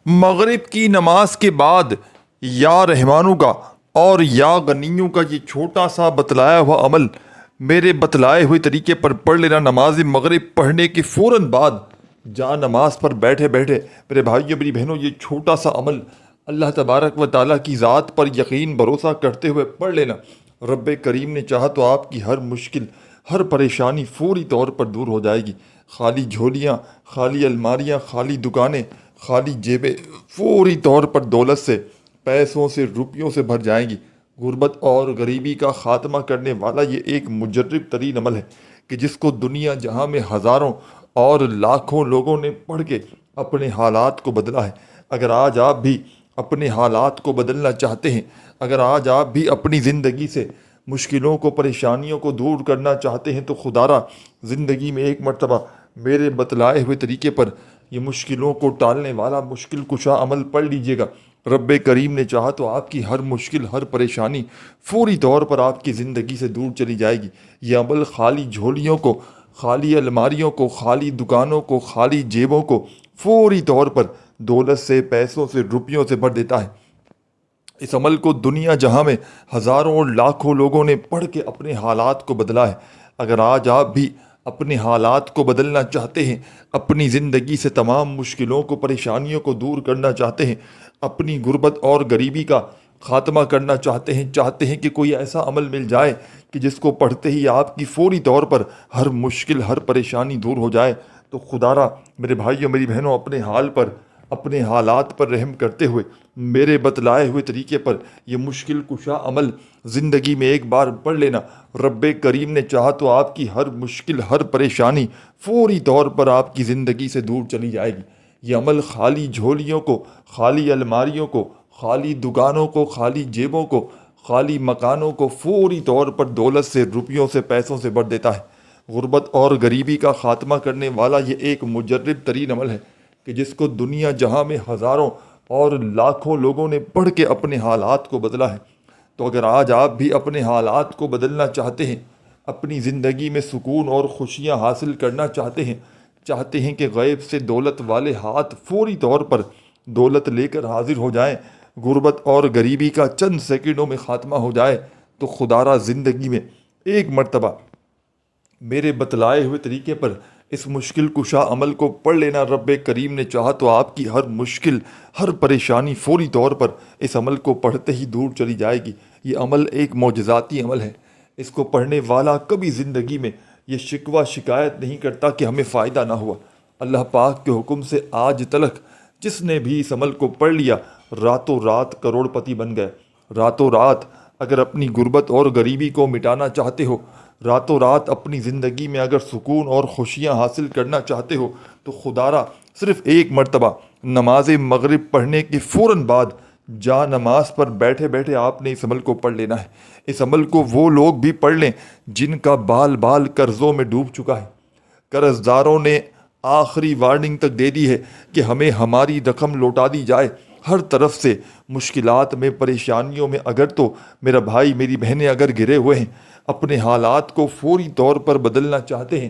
مغرب کی نماز کے بعد یا رحمانوں کا اور یا غنیوں کا یہ چھوٹا سا بتلایا ہوا عمل میرے بتلائے ہوئے طریقے پر پڑھ لینا نماز مغرب پڑھنے کے فوراً بعد جا نماز پر بیٹھے بیٹھے میرے بھائیوں میری بہنوں یہ چھوٹا سا عمل اللہ تبارک و تعالیٰ کی ذات پر یقین بھروسہ کرتے ہوئے پڑھ لینا، رب کریم نے چاہا تو آپ کی ہر مشکل ہر پریشانی فوری طور پر دور ہو جائے گی۔ خالی جھولیاں، خالی الماریاں، خالی دکانیں، خالی جیبیں فوری طور پر دولت سے، پیسوں سے، روپیوں سے بھر جائیں گی۔ غربت اور غریبی کا خاتمہ کرنے والا یہ ایک مجرب ترین عمل ہے کہ جس کو دنیا جہاں میں ہزاروں اور لاکھوں لوگوں نے پڑھ کے اپنے حالات کو بدلا ہے۔ اگر آج آپ بھی اپنے حالات کو بدلنا چاہتے ہیں، اگر آج آپ بھی اپنی زندگی سے مشکلوں کو، پریشانیوں کو دور کرنا چاہتے ہیں تو خدا را زندگی میں ایک مرتبہ میرے بتلائے ہوئے طریقے پر یہ مشکلوں کو ٹالنے والا مشکل کشا عمل پڑھ لیجئے گا۔ رب کریم نے چاہا تو آپ کی ہر مشکل ہر پریشانی فوری طور پر آپ کی زندگی سے دور چلی جائے گی۔ یہ عمل خالی جھولیوں کو، خالی الماریوں کو، خالی دکانوں کو، خالی جیبوں کو فوری طور پر دولت سے، پیسوں سے، روپیوں سے بھر دیتا ہے۔ اس عمل کو دنیا جہاں میں ہزاروں اور لاکھوں لوگوں نے پڑھ کے اپنے حالات کو بدلا ہے۔ اگر آج آپ بھی اپنے حالات کو بدلنا چاہتے ہیں، اپنی زندگی سے تمام مشکلوں کو، پریشانیوں کو دور کرنا چاہتے ہیں، اپنی غربت اور غریبی کا خاتمہ کرنا چاہتے ہیں کہ کوئی ایسا عمل مل جائے کہ جس کو پڑھتے ہی آپ کی فوری طور پر ہر مشکل ہر پریشانی دور ہو جائے، تو خدا را میرے بھائیوں میری بہنوں اپنے حال پر، اپنے حالات پر رحم کرتے ہوئے میرے بتلائے ہوئے طریقے پر یہ مشکل کشا عمل زندگی میں ایک بار پڑھ لینا، رب کریم نے چاہا تو آپ کی ہر مشکل ہر پریشانی فوری طور پر آپ کی زندگی سے دور چلی جائے گی۔ یہ عمل خالی جھولیوں کو، خالی الماریوں کو، خالی دکانوں کو، خالی جیبوں کو، خالی مکانوں کو فوری طور پر دولت سے، روپیوں سے، پیسوں سے بھر دیتا ہے۔ غربت اور غریبی کا خاتمہ کرنے والا یہ ایک مجرب ترین عمل ہے کہ جس کو دنیا جہاں میں ہزاروں اور لاکھوں لوگوں نے پڑھ کے اپنے حالات کو بدلا ہے۔ تو اگر آج آپ بھی اپنے حالات کو بدلنا چاہتے ہیں، اپنی زندگی میں سکون اور خوشیاں حاصل کرنا چاہتے ہیں کہ غیب سے دولت والے ہاتھ فوری طور پر دولت لے کر حاضر ہو جائیں، غربت اور غریبی کا چند سیکنڈوں میں خاتمہ ہو جائے، تو خدا را زندگی میں ایک مرتبہ میرے بتلائے ہوئے طریقے پر اس مشکل کشا عمل کو پڑھ لینا، رب کریم نے چاہا تو آپ کی ہر مشکل ہر پریشانی فوری طور پر اس عمل کو پڑھتے ہی دور چلی جائے گی۔ یہ عمل ایک معجزاتی عمل ہے۔ اس کو پڑھنے والا کبھی زندگی میں یہ شکوہ شکایت نہیں کرتا کہ ہمیں فائدہ نہ ہوا۔ اللہ پاک کے حکم سے آج تلک جس نے بھی اس عمل کو پڑھ لیا راتوں رات کروڑ پتی بن گئے۔ راتوں رات اگر اپنی غربت اور غریبی کو مٹانا چاہتے ہو، راتوں رات اپنی زندگی میں اگر سکون اور خوشیاں حاصل کرنا چاہتے ہو، تو خدا را صرف ایک مرتبہ نماز مغرب پڑھنے کے فوراً بعد جا نماز پر بیٹھے بیٹھے آپ نے اس عمل کو پڑھ لینا ہے۔ اس عمل کو وہ لوگ بھی پڑھ لیں جن کا بال بال قرضوں میں ڈوب چکا ہے۔ قرض داروں نے آخری وارننگ تک دے دی ہے کہ ہمیں ہماری رقم لوٹا دی جائے۔ ہر طرف سے مشکلات میں، پریشانیوں میں اگر تو میرا بھائی میری بہنیں اگر گرے ہوئے ہیں، اپنے حالات کو فوری طور پر بدلنا چاہتے ہیں،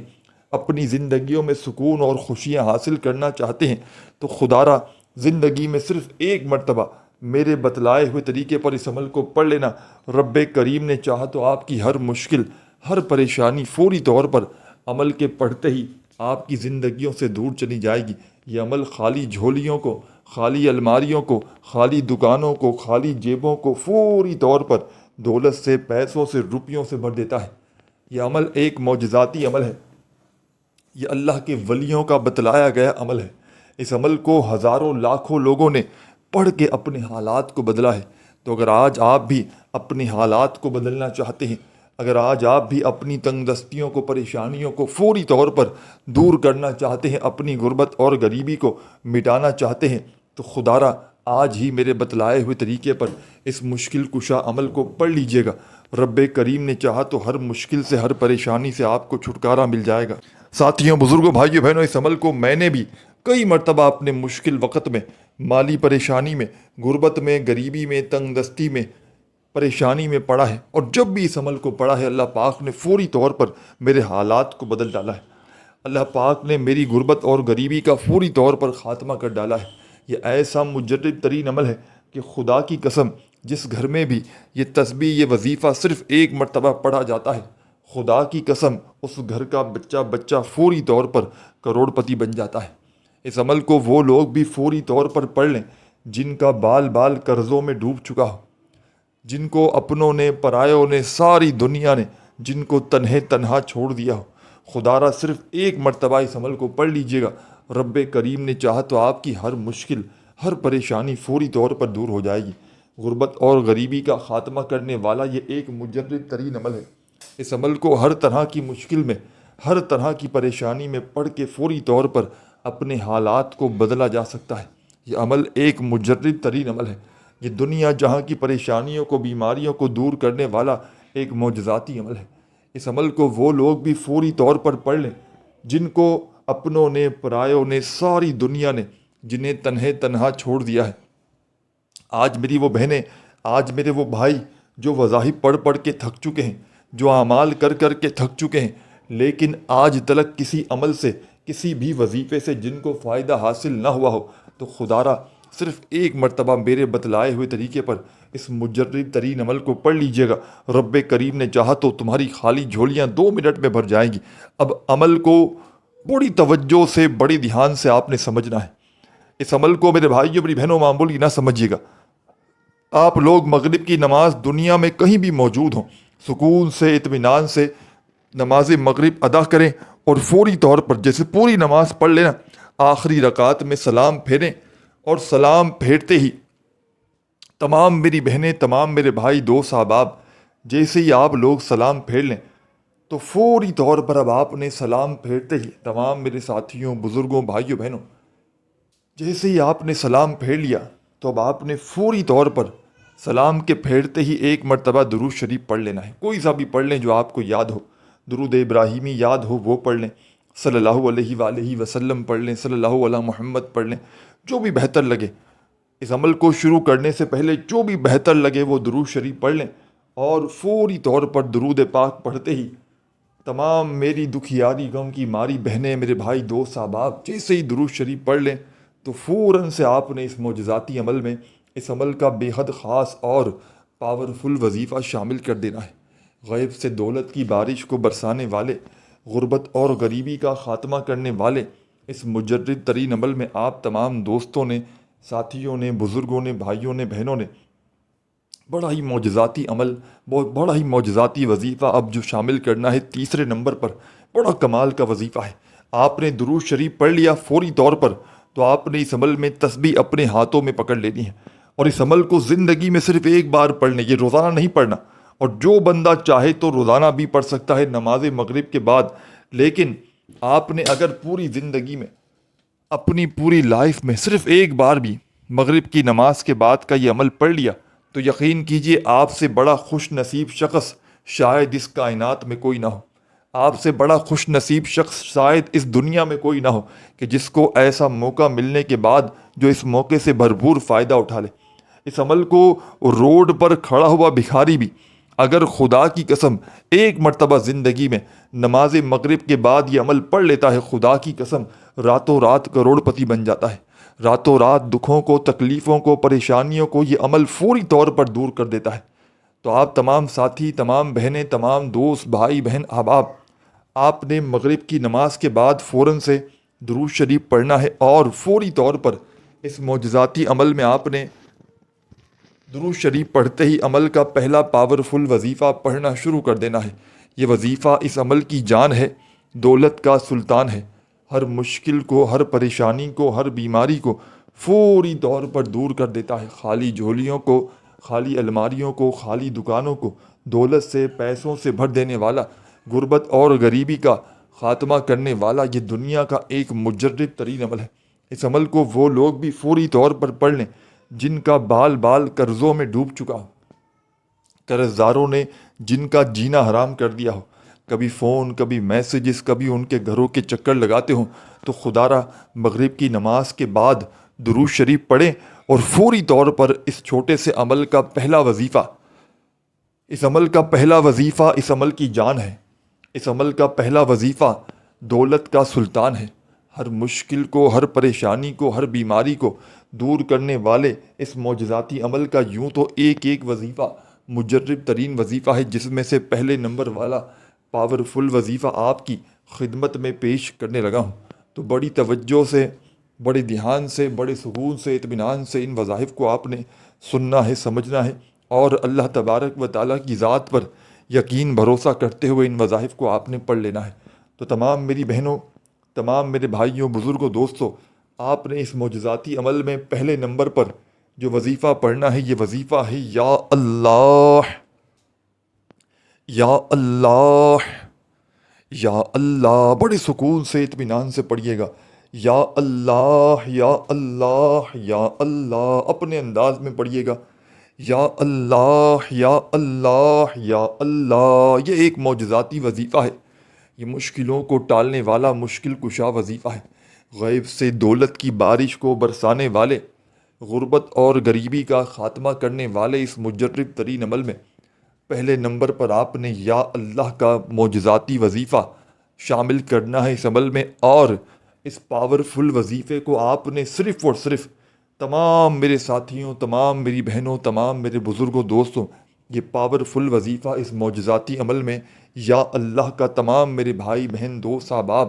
اپنی زندگیوں میں سکون اور خوشیاں حاصل کرنا چاہتے ہیں، تو خدا را زندگی میں صرف ایک مرتبہ میرے بتلائے ہوئے طریقے پر اس عمل کو پڑھ لینا، رب کریم نے چاہا تو آپ کی ہر مشکل ہر پریشانی فوری طور پر عمل کے پڑھتے ہی آپ کی زندگیوں سے دور چلی جائے گی۔ یہ عمل خالی جھولیوں کو، خالی الماریوں کو، خالی دکانوں کو، خالی جیبوں کو فوری طور پر دولت سے، پیسوں سے، روپیوں سے بھر دیتا ہے۔ یہ عمل ایک معجزاتی عمل ہے۔ یہ اللہ کے ولیوں کا بتلایا گیا عمل ہے۔ اس عمل کو ہزاروں لاکھوں لوگوں نے پڑھ کے اپنے حالات کو بدلا ہے۔ تو اگر آج آپ بھی اپنے حالات کو بدلنا چاہتے ہیں، اگر آج آپ بھی اپنی تنگ دستیوں کو، پریشانیوں کو فوری طور پر دور کرنا چاہتے ہیں، اپنی غربت اور غریبی کو مٹانا چاہتے ہیں، تو خدا را آج ہی میرے بتلائے ہوئے طریقے پر اس مشکل کشا عمل کو پڑھ لیجئے گا۔ رب کریم نے چاہا تو ہر مشکل سے، ہر پریشانی سے آپ کو چھٹکارا مل جائے گا۔ ساتھیوں، بزرگوں، بھائیوں، بہنوں، اس عمل کو میں نے بھی کئی مرتبہ اپنے مشکل وقت میں، مالی پریشانی میں، غربت میں، غریبی میں، تنگ دستی میں، پریشانی میں پڑھا ہے، اور جب بھی اس عمل کو پڑھا ہے اللہ پاک نے فوری طور پر میرے حالات کو بدل ڈالا ہے۔ اللہ پاک نے میری غربت اور غریبی کا فوری طور پر خاتمہ کر ڈالا ہے۔ یہ ایسا مجرب ترین عمل ہے کہ خدا کی قسم جس گھر میں بھی یہ تسبیح یہ وظیفہ صرف ایک مرتبہ پڑھا جاتا ہے، خدا کی قسم اس گھر کا بچہ فوری طور پر کروڑ پتی بن جاتا ہے۔ اس عمل کو وہ لوگ بھی فوری طور پر پڑھ لیں جن کا بال بال قرضوں میں ڈوب چکا ہو، جن کو اپنوں نے، پرایوں نے، ساری دنیا نے جن کو تنہا چھوڑ دیا ہو۔ خدا را صرف ایک مرتبہ اس عمل کو پڑھ لیجئے گا، رب کریم نے چاہا تو آپ کی ہر مشکل، ہر پریشانی فوری طور پر دور ہو جائے گی۔ غربت اور غریبی کا خاتمہ کرنے والا یہ ایک مجرب ترین عمل ہے۔ اس عمل کو ہر طرح کی مشکل میں، ہر طرح کی پریشانی میں پڑھ کے فوری طور پر اپنے حالات کو بدلا جا سکتا ہے۔ یہ عمل ایک مجرب ترین عمل ہے۔ یہ دنیا جہاں کی پریشانیوں کو، بیماریوں کو دور کرنے والا ایک معجزاتی عمل ہے۔ اس عمل کو وہ لوگ بھی فوری طور پر پڑھ لیں جن کو اپنوں نے، پرایوں نے، ساری دنیا نے جنہیں تنہا چھوڑ دیا ہے۔ آج میری وہ بہنیں، آج میرے وہ بھائی جو وظائف پڑھ کے تھک چکے ہیں، جو اعمال کر کے تھک چکے ہیں، لیکن آج تلک کسی عمل سے، کسی بھی وظیفے سے جن کو فائدہ حاصل نہ ہوا ہو، تو خدا را صرف ایک مرتبہ میرے بتلائے ہوئے طریقے پر اس مجرب ترین عمل کو پڑھ لیجئے گا۔ رب کریم نے چاہا تو تمہاری خالی جھولیاں 2 منٹ میں بھر جائیں گی۔ اب عمل کو بڑی توجہ سے، بڑی دھیان سے آپ نے سمجھنا ہے۔ اس عمل کو میرے بھائیوں، میری بہنوں، معمولی نہ سمجھیے گا۔ آپ لوگ مغرب کی نماز دنیا میں کہیں بھی موجود ہوں، سکون سے، اطمینان سے نماز مغرب ادا کریں اور فوری طور پر جیسے پوری نماز پڑھ لینا، آخری رکعت میں سلام پھیریں اور سلام پھیرتے ہی تمام میری بہنیں، تمام میرے بھائی، دوست، احباب، جیسے ہی آپ لوگ سلام پھیر لیں تو فوری طور پر اب آپ نے سلام پھیرتے ہی تمام میرے ساتھیوں، بزرگوں، بھائیوں، بہنوں، جیسے ہی آپ نے سلام پھیر لیا تو اب آپ نے فوری طور پر سلام کے پھیرتے ہی ایک مرتبہ درود شریف پڑھ لینا ہے۔ کوئی سا بھی پڑھ لیں جو آپ کو یاد ہو، درود ابراہیمی یاد ہو وہ پڑھ لیں، صلی اللہ علیہ وآلہ وسلم پڑھ لیں، صلی اللہ علیہ محمد پڑھ لیں، جو بھی بہتر لگے۔ اس عمل کو شروع کرنے سے پہلے جو بھی بہتر لگے وہ درود شریف پڑھ لیں، اور فوری طور پر درود پاک پڑھتے ہی تمام میری دکھیاری غم کی ماری بہنیں، میرے بھائی، دوست، احباب، جیسے ہی درود شریف پڑھ لیں تو فوراً سے آپ نے اس معجزاتی عمل میں اس عمل کا بے حد خاص اور پاورفل وظیفہ شامل کر دینا ہے۔ غیب سے دولت کی بارش کو برسانے والے، غربت اور غریبی کا خاتمہ کرنے والے اس مجرد ترین عمل میں آپ تمام دوستوں نے، ساتھیوں نے، بزرگوں نے، بھائیوں نے، بہنوں نے بڑا ہی معجزاتی عمل، بڑا ہی معجزاتی وظیفہ اب جو شامل کرنا ہے، تیسرے نمبر پر بڑا کمال کا وظیفہ ہے۔ آپ نے درود شریف پڑھ لیا فوری طور پر تو آپ نے اس عمل میں تسبیح اپنے ہاتھوں میں پکڑ لینی ہے، اور اس عمل کو زندگی میں صرف ایک بار پڑھنے، یہ روزانہ نہیں پڑھنا، اور جو بندہ چاہے تو روزانہ بھی پڑھ سکتا ہے نماز مغرب کے بعد، لیکن آپ نے اگر پوری زندگی میں، اپنی پوری لائف میں صرف ایک بار بھی مغرب کی نماز کے بعد کا یہ عمل پڑھ لیا تو یقین کیجئے آپ سے بڑا خوش نصیب شخص شاید اس کائنات میں کوئی نہ ہو۔ آپ سے بڑا خوش نصیب شخص شاید اس دنیا میں کوئی نہ ہو کہ جس کو ایسا موقع ملنے کے بعد جو اس موقع سے بھرپور فائدہ اٹھا لے۔ اس عمل کو روڈ پر کھڑا ہوا بھکاری بھی اگر خدا کی قسم ایک مرتبہ زندگی میں نماز مغرب کے بعد یہ عمل پڑھ لیتا ہے، خدا کی قسم راتوں رات کروڑ پتی بن جاتا ہے۔ راتوں رات دکھوں کو، تکلیفوں کو، پریشانیوں کو یہ عمل فوری طور پر دور کر دیتا ہے۔ تو آپ تمام ساتھی، تمام بہنیں، تمام دوست، بھائی، بہن، احباب، آپ نے مغرب کی نماز کے بعد فوراً سے درود شریف پڑھنا ہے، اور فوری طور پر اس معجزاتی عمل میں آپ نے درود شریف پڑھتے ہی عمل کا پہلا پاورفل وظیفہ پڑھنا شروع کر دینا ہے۔ یہ وظیفہ اس عمل کی جان ہے، دولت کا سلطان ہے، ہر مشکل کو، ہر پریشانی کو، ہر بیماری کو فوری طور پر دور کر دیتا ہے۔ خالی جھولیوں کو، خالی الماریوں کو، خالی دکانوں کو دولت سے، پیسوں سے بھر دینے والا، غربت اور غریبی کا خاتمہ کرنے والا یہ دنیا کا ایک مجرب ترین عمل ہے۔ اس عمل کو وہ لوگ بھی فوری طور پر پڑھ لیں جن کا بال بال قرضوں میں ڈوب چکا ہو، قرض داروں نے جن کا جینا حرام کر دیا ہو، کبھی فون، کبھی میسیجز، کبھی ان کے گھروں کے چکر لگاتے ہوں، تو خدا را مغرب کی نماز کے بعد درود شریف پڑھیں اور فوری طور پر اس چھوٹے سے عمل کا پہلا وظیفہ، اس عمل کا پہلا وظیفہ اس عمل کی جان ہے۔ اس عمل کا پہلا وظیفہ دولت کا سلطان ہے، ہر مشکل کو، ہر پریشانی کو، ہر بیماری کو دور کرنے والے اس معجزاتی عمل کا یوں تو ایک ایک وظیفہ مجرب ترین وظیفہ ہے، جس میں سے پہلے نمبر والا پاورفل وظیفہ آپ کی خدمت میں پیش کرنے لگا ہوں۔ تو بڑی توجہ سے، بڑے دھیان سے، بڑے سکون سے، اطمینان سے ان وظائف کو آپ نے سننا ہے، سمجھنا ہے، اور اللہ تبارک و تعالیٰ کی ذات پر یقین بھروسہ کرتے ہوئے ان وظائف کو آپ نے پڑھ لینا ہے۔ تو تمام میری بہنوں، تمام میرے بھائیوں، بزرگوں، دوستوں، آپ نے اس معجزاتی عمل میں پہلے نمبر پر جو وظیفہ پڑھنا ہے، یہ وظیفہ ہے یا اللہ، یا اللہ، یا اللہ۔ بڑے سکون سے، اطمینان سے پڑھیے گا، یا اللہ، یا اللہ، یا اللہ۔ اپنے انداز میں پڑھیے گا، یا اللہ، یا اللہ، یا اللہ۔ یہ ایک معجزاتی وظیفہ ہے، یہ مشکلوں کو ٹالنے والا مشکل کشا وظیفہ ہے، غیب سے دولت کی بارش کو برسانے والے، غربت اور غریبی کا خاتمہ کرنے والے اس مجرب ترین عمل میں پہلے نمبر پر آپ نے یا اللہ کا معجزاتی وظیفہ شامل کرنا ہے اس عمل میں۔ اور اس پاورفل وظیفے کو آپ نے صرف اور صرف تمام میرے ساتھیوں، تمام میری بہنوں، تمام میرے بزرگوں، دوستوں، یہ پاورفل وظیفہ اس معجزاتی عمل میں یا اللہ کا، تمام میرے بھائی بہن دوست احباب،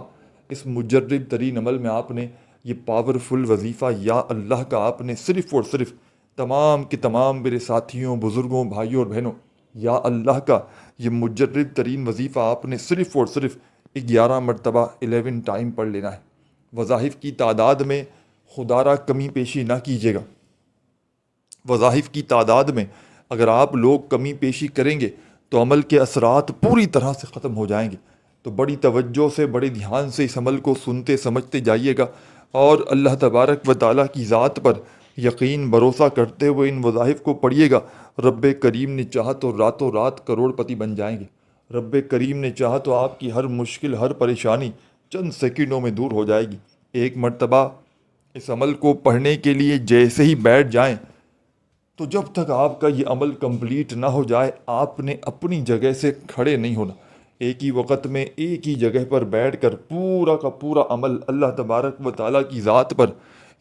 اس مجرب ترین عمل میں آپ نے یہ پاورفل وظیفہ یا اللہ کا آپ نے صرف اور صرف تمام کے تمام میرے ساتھیوں، بزرگوں، بھائیوں اور بہنوں، یا اللہ کا یہ مجرب ترین وظیفہ آپ نے صرف اور صرف 11 مرتبہ 11 ٹائم پڑھ لینا ہے۔ وظائف کی تعداد میں خدا را کمی پیشی نہ کیجیے گا۔ وظائف کی تعداد میں اگر آپ لوگ کمی پیشی کریں گے تو عمل کے اثرات پوری طرح سے ختم ہو جائیں گے۔ تو بڑی توجہ سے، بڑے دھیان سے اس عمل کو سنتے سمجھتے جائیے گا، اور اللہ تبارک و تعالیٰ کی ذات پر یقین بھروسہ کرتے ہوئے ان وظائف کو پڑھیے گا۔ رب کریم نے چاہا تو راتوں رات کروڑ پتی بن جائیں گے۔ رب کریم نے چاہا تو آپ کی ہر مشکل، ہر پریشانی چند سیکنڈوں میں دور ہو جائے گی۔ ایک مرتبہ اس عمل کو پڑھنے کے لیے جیسے ہی بیٹھ جائیں تو جب تک آپ کا یہ عمل کمپلیٹ نہ ہو جائے، آپ نے اپنی جگہ سے کھڑے نہیں ہونا۔ ایک ہی وقت میں ایک ہی جگہ پر بیٹھ کر پورا کا پورا عمل اللہ تبارک و تعالیٰ کی ذات پر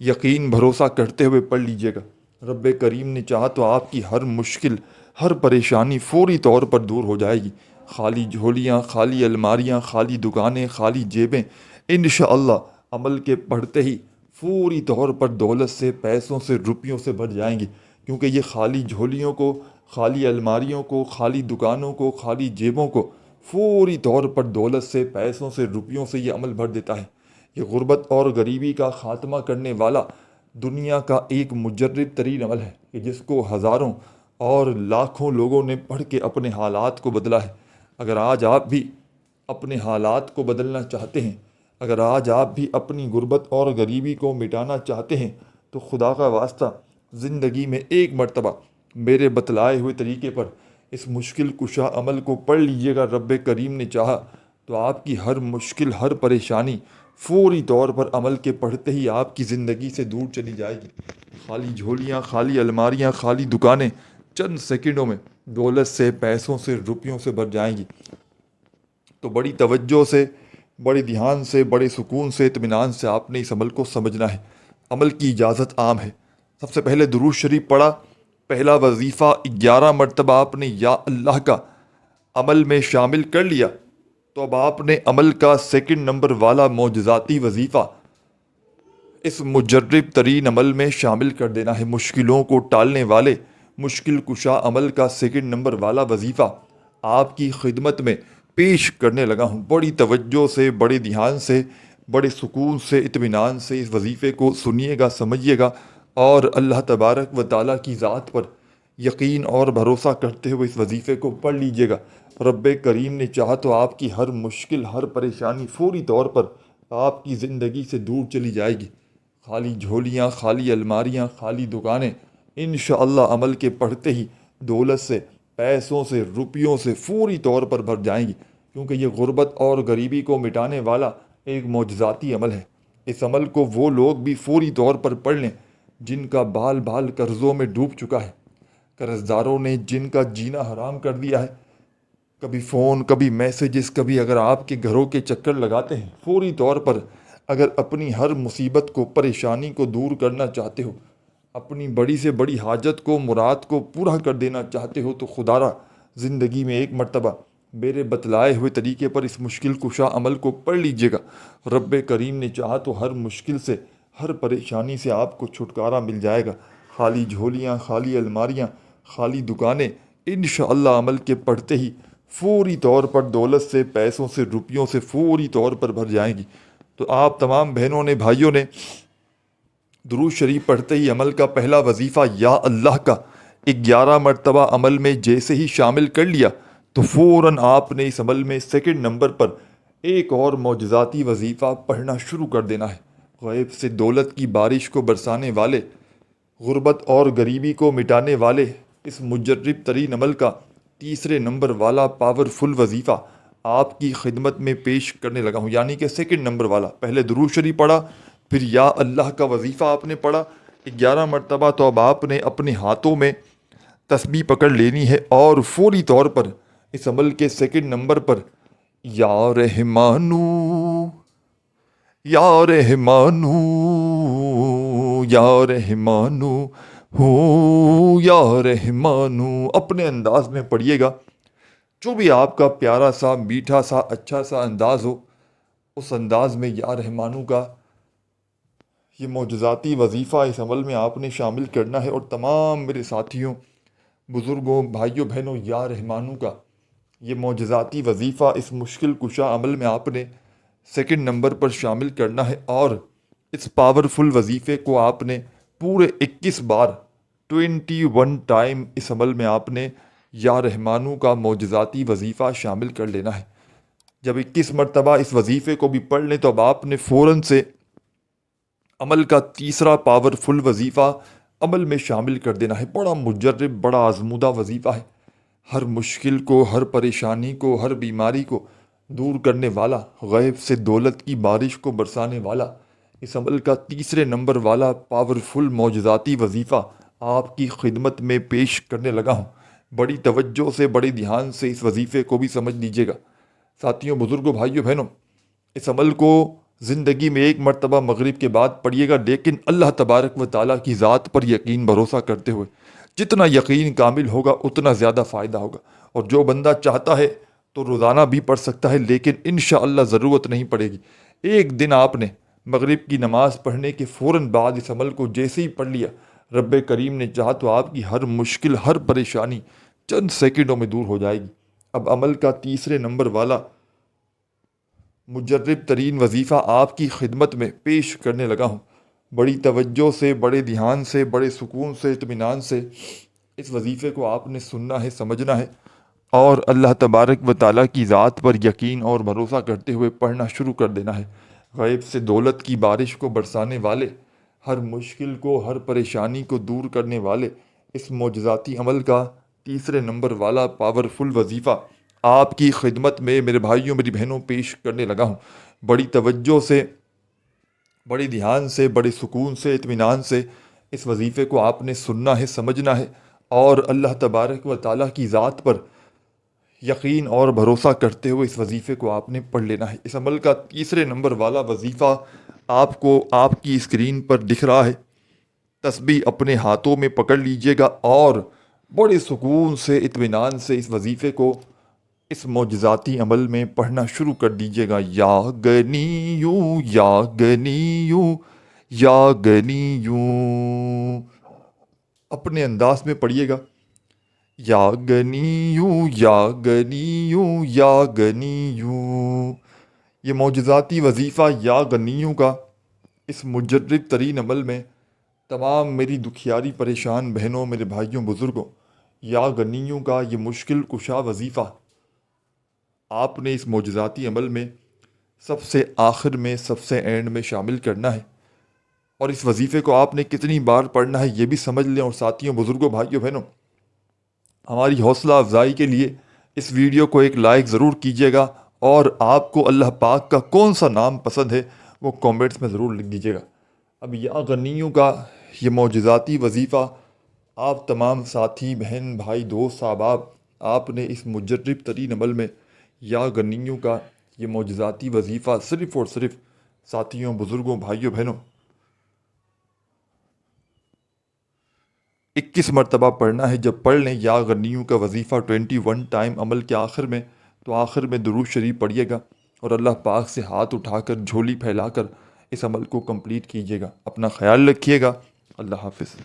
یقین بھروسہ کرتے ہوئے پڑھ لیجئے گا۔ رب کریم نے چاہا تو آپ کی ہر مشکل، ہر پریشانی فوری طور پر دور ہو جائے گی۔ خالی جھولیاں، خالی الماریاں، خالی دکانیں، خالی جیبیں انشاءاللہ عمل کے پڑھتے ہی فوری طور پر دولت سے، پیسوں سے، روپیوں سے بھر جائیں گی، کیونکہ یہ خالی جھولیوں کو، خالی الماریوں کو، خالی دکانوں کو، خالی جیبوں کو فوری طور پر دولت سے، پیسوں سے، روپیوں سے یہ عمل بھر دیتا ہے۔ یہ غربت اور غریبی کا خاتمہ کرنے والا دنیا کا ایک مجرب ترین عمل ہے کہ جس کو ہزاروں اور لاکھوں لوگوں نے پڑھ کے اپنے حالات کو بدلا ہے۔ اگر آج آپ بھی اپنے حالات کو بدلنا چاہتے ہیں، اگر آج آپ بھی اپنی غربت اور غریبی کو مٹانا چاہتے ہیں، تو خدا کا واسطہ زندگی میں ایک مرتبہ میرے بتلائے ہوئے طریقے پر اس مشکل کشا عمل کو پڑھ لیجئے گا۔ رب کریم نے چاہا تو آپ کی ہر مشکل، ہر پریشانی فوری طور پر عمل کے پڑھتے ہی آپ کی زندگی سے دور چلی جائے گی۔ خالی جھولیاں، خالی الماریاں، خالی دکانیں چند سیکنڈوں میں دولت سے، پیسوں سے، روپیوں سے بھر جائیں گی۔ تو بڑی توجہ سے، بڑے دھیان سے، بڑے سکون سے، اطمینان سے آپ نے اس عمل کو سمجھنا ہے۔ عمل کی اجازت عام ہے۔ سب سے پہلے درود شریف پڑھا، پہلا وظیفہ 11 مرتبہ آپ نے یا اللہ کا عمل میں شامل کر لیا، تو اب آپ نے عمل کا سیکنڈ نمبر والا معجزاتی وظیفہ اس مجرب ترین عمل میں شامل کر دینا ہے۔ مشکلوں کو ٹالنے والے مشکل کشا عمل کا سیکنڈ نمبر والا وظیفہ آپ کی خدمت میں پیش کرنے لگا ہوں۔ بڑی توجہ سے، بڑے دھیان سے، بڑے سکون سے، اطمینان سے اس وظیفے کو سنیے گا، سمجھیے گا، اور اللہ تبارک و تعالیٰ کی ذات پر یقین اور بھروسہ کرتے ہوئے اس وظیفے کو پڑھ لیجئے گا۔ رب کریم نے چاہا تو آپ کی ہر مشکل، ہر پریشانی فوری طور پر آپ کی زندگی سے دور چلی جائے گی۔ خالی جھولیاں، خالی الماریاں، خالی دکانیں انشاءاللہ عمل کے پڑھتے ہی دولت سے، پیسوں سے، روپیوں سے فوری طور پر بھر جائیں گی، کیونکہ یہ غربت اور غریبی کو مٹانے والا ایک معجزاتی عمل ہے۔ اس عمل کو وہ لوگ بھی فوری طور پر پڑھ لیں جن کا بال بال قرضوں میں ڈوب چکا ہے، قرض داروں نے جن کا جینا حرام کر دیا ہے۔ کبھی فون، کبھی میسیجز، کبھی اگر آپ کے گھروں کے چکر لگاتے ہیں، فوری طور پر اگر اپنی ہر مصیبت کو پریشانی کو دور کرنا چاہتے ہو، اپنی بڑی سے بڑی حاجت کو مراد کو پورا کر دینا چاہتے ہو تو خدا را زندگی میں ایک مرتبہ میرے بتلائے ہوئے طریقے پر اس مشکل کشا عمل کو پڑھ لیجئے گا۔ رب کریم نے چاہا تو ہر مشکل سے، ہر پریشانی سے آپ کو چھٹکارا مل جائے گا۔ خالی جھولیاں، خالی الماریاں، خالی دکانیں انشاءاللہ عمل کے پڑھتے ہی فوری طور پر دولت سے، پیسوں سے، روپیوں سے فوری طور پر بھر جائیں گی۔ تو آپ تمام بہنوں نے، بھائیوں نے درود شریف پڑھتے ہی عمل کا پہلا وظیفہ یا اللہ کا 11 مرتبہ عمل میں جیسے ہی شامل کر لیا تو فوراً آپ نے اس عمل میں سیکنڈ نمبر پر ایک اور معجزاتی وظیفہ پڑھنا شروع کر دینا ہے۔ غیب سے دولت کی بارش کو برسانے والے، غربت اور غریبی کو مٹانے والے اس مجرب ترین عمل کا تیسرے نمبر والا پاورفل وظیفہ آپ کی خدمت میں پیش کرنے لگا ہوں، یعنی کہ سیکنڈ نمبر والا۔ پہلے درود شریف پڑھا، پھر یا اللہ کا وظیفہ آپ نے پڑھا 11 مرتبہ، تو اب آپ نے اپنے ہاتھوں میں تسبیح پکڑ لینی ہے اور فوری طور پر اس عمل کے سیکنڈ نمبر پر یا رحمانو، یا رحمانو، یا رحمانو، ہو یا رحمانو اپنے انداز میں پڑھیے گا۔ جو بھی آپ کا پیارا سا، میٹھا سا، اچھا سا انداز ہو، اس انداز میں یا رحمانو کا یہ معجزاتی وظیفہ اس عمل میں آپ نے شامل کرنا ہے۔ اور تمام میرے ساتھیوں، بزرگوں، بھائیوں، بہنوں، یا رحمانو کا یہ معجزاتی وظیفہ اس مشکل کشا عمل میں آپ نے سیکنڈ نمبر پر شامل کرنا ہے، اور اس پاورفل وظیفے کو آپ نے پورے 21 بار 21 ٹائم اس عمل میں آپ نے یا رحمانو کا معجزاتی وظیفہ شامل کر لینا ہے۔ جب 21 مرتبہ اس وظیفے کو بھی پڑھ لیں تو اب آپ نے فوراً سے عمل کا تیسرا پاورفل وظیفہ عمل میں شامل کر دینا ہے۔ بڑا مجرب، بڑا آزمودہ وظیفہ ہے۔ ہر مشکل کو، ہر پریشانی کو، ہر بیماری کو دور کرنے والا، غیب سے دولت کی بارش کو برسانے والا اس عمل کا تیسرے نمبر والا پاورفل معجزاتی وظیفہ آپ کی خدمت میں پیش کرنے لگا ہوں۔ بڑی توجہ سے، بڑے دھیان سے اس وظیفے کو بھی سمجھ لیجیے گا۔ ساتھیوں، بزرگوں، بھائیوں، بہنوں، اس عمل کو زندگی میں ایک مرتبہ مغرب کے بعد پڑھیے گا، لیکن اللہ تبارک و تعالیٰ کی ذات پر یقین بھروسہ کرتے ہوئے۔ جتنا یقین کامل ہوگا اتنا زیادہ فائدہ ہوگا۔ اور جو بندہ چاہتا ہے تو روزانہ بھی پڑھ سکتا ہے، لیکن انشاءاللہ ضرورت نہیں پڑے گی۔ ایک دن آپ نے مغرب کی نماز پڑھنے کے فوراً بعد اس عمل کو جیسے ہی پڑھ لیا، رب کریم نے چاہا تو آپ کی ہر مشکل، ہر پریشانی چند سیکنڈوں میں دور ہو جائے گی۔ اب عمل کا تیسرے نمبر والا مجرب ترین وظیفہ آپ کی خدمت میں پیش کرنے لگا ہوں۔ بڑی توجہ سے، بڑے دھیان سے، بڑے سکون سے، اطمینان سے اس وظیفے کو آپ نے سننا ہے، سمجھنا ہے، اور اللہ تبارک و تعالیٰ کی ذات پر یقین اور بھروسہ کرتے ہوئے پڑھنا شروع کر دینا ہے۔ غیب سے دولت کی بارش کو برسانے والے، ہر مشکل کو، ہر پریشانی کو دور کرنے والے اس معجزاتی عمل کا تیسرے نمبر والا پاورفل وظیفہ آپ کی خدمت میں میرے بھائیوں، میری بہنوں پیش کرنے لگا ہوں۔ بڑی توجہ سے، بڑے دھیان سے، بڑے سکون سے، اطمینان سے اس وظیفے کو آپ نے سننا ہے، سمجھنا ہے، اور اللہ تبارک و تعالیٰ کی ذات پر یقین اور بھروسہ کرتے ہوئے اس وظیفے کو آپ نے پڑھ لینا ہے۔ اس عمل کا تیسرے نمبر والا وظیفہ آپ کو آپ کی اسکرین پر دکھ رہا ہے۔ تسبیح اپنے ہاتھوں میں پکڑ لیجئے گا اور بڑے سکون سے، اطمینان سے اس وظیفے کو، اس معجزاتی عمل میں پڑھنا شروع کر دیجئے گا۔ یا گنیو، یا گنیو، یا گنیو اپنے انداز میں پڑھیے گا۔ یا گنیو، یا گنیو، یا گنیو یہ معجزاتی وظیفہ یا غنیوں کا اس مجرب ترین عمل میں تمام میری دکھیاری پریشان بہنوں، میرے بھائیوں، بزرگوں، یا غنیوں کا یہ مشکل کشا وظیفہ آپ نے اس معجزاتی عمل میں سب سے آخر میں، سب سے اینڈ میں شامل کرنا ہے۔ اور اس وظیفے کو آپ نے کتنی بار پڑھنا ہے یہ بھی سمجھ لیں۔ اور ساتھیوں، بزرگوں، بھائیوں، بہنوں، ہماری حوصلہ افزائی کے لیے اس ویڈیو کو ایک لائک ضرور کیجیے گا، اور آپ کو اللہ پاک کا کون سا نام پسند ہے وہ کامنٹس میں ضرور لکھ دیجیے گا۔ اب یا غنیوں کا یہ معجزاتی وظیفہ آپ تمام ساتھی، بہن، بھائی، دوست، احباب، آپ نے اس مجرب ترین عمل میں یا غنیوں کا یہ معجزاتی وظیفہ صرف اور صرف ساتھیوں، بزرگوں، بھائیوں، بہنوں، 21 مرتبہ پڑھنا ہے۔ جب پڑھ لیں یا غنیوں کا وظیفہ 21 ٹائم عمل کے آخر میں، تو آخر میں درود شریف پڑھیے گا اور اللہ پاک سے ہاتھ اٹھا کر، جھولی پھیلا کر اس عمل کو کمپلیٹ کیجیے گا۔ اپنا خیال رکھیے گا۔ اللہ حافظ۔